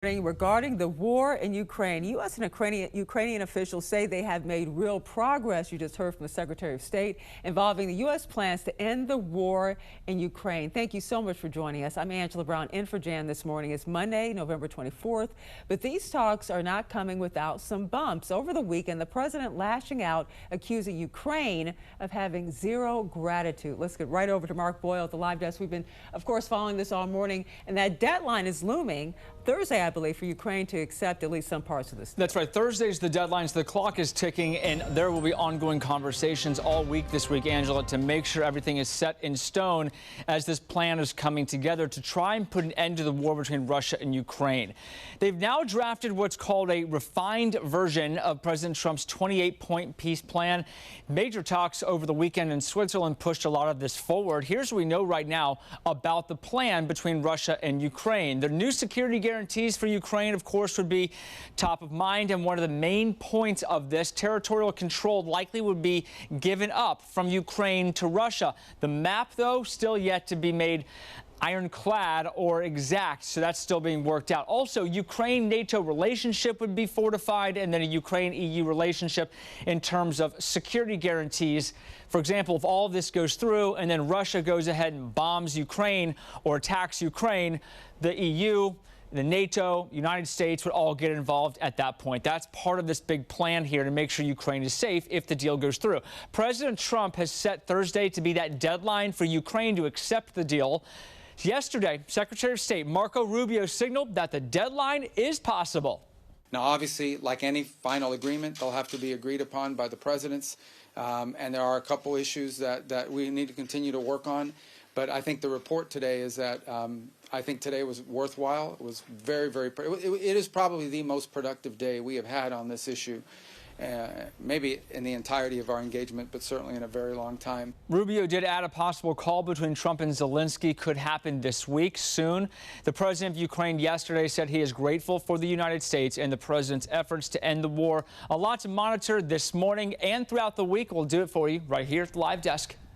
Regarding the war in Ukraine, U.S. and Ukrainian officials say they have made real progress. You just heard from the Secretary of State involving the U.S. plans to end the war in Ukraine. Thank you so much for joining us. I'm Angela Brown in for Jan this morning. It's Monday, November 24th, but these talks are not coming without some bumps. Over the weekend, the president lashing out, accusing Ukraine of having zero gratitude. Let's get right over to Mark Boyle at the live desk. We've been, of course, following this all morning, and that deadline is looming. Thursday, I believe, for Ukraine to accept at least some parts of this. That's right. Thursday's the deadline. So the clock is ticking, and there will be ongoing conversations all week this week, Angela, to make sure everything is set in stone as this plan is coming together to try and put an end to the war between Russia and Ukraine. They've now drafted what's called a refined version of President Trump's 28-point peace plan. Major talks over the weekend in Switzerland pushed a lot of this forward. Here's what we know right now about the plan between Russia and Ukraine. The new security guarantees for Ukraine, of course, would be top of mind, and one of the main points of this, territorial control likely would be given up from Ukraine to Russia. The map, though, still yet to be made ironclad or exact, so that's still being worked out. Also, Ukraine-NATO relationship would be fortified, and then a Ukraine-EU relationship in terms of security guarantees. For example, if all of this goes through and then Russia goes ahead and bombs Ukraine or attacks Ukraine, the EU, the NATO, United States would all get involved at that point. That's part of this big plan here to make sure Ukraine is safe if the deal goes through. President Trump has set Thursday to be that deadline for Ukraine to accept the deal. Yesterday, Secretary of State Marco Rubio signaled that the deadline is possible. Now, obviously, like any final agreement, they'll have to be agreed upon by the presidents. And there are a couple issues that we need to continue to work on. But I think the report today is that I think today was worthwhile. It was very, very, it is probably the most productive day we have had on this issue. Maybe in the entirety of our engagement, but certainly in a very long time. Rubio did add a possible call between Trump and Zelensky could happen this week, soon. The president of Ukraine yesterday said he is grateful for the United States and the president's efforts to end the war. A lot to monitor this morning and throughout the week. We'll do it for you right here at the live desk.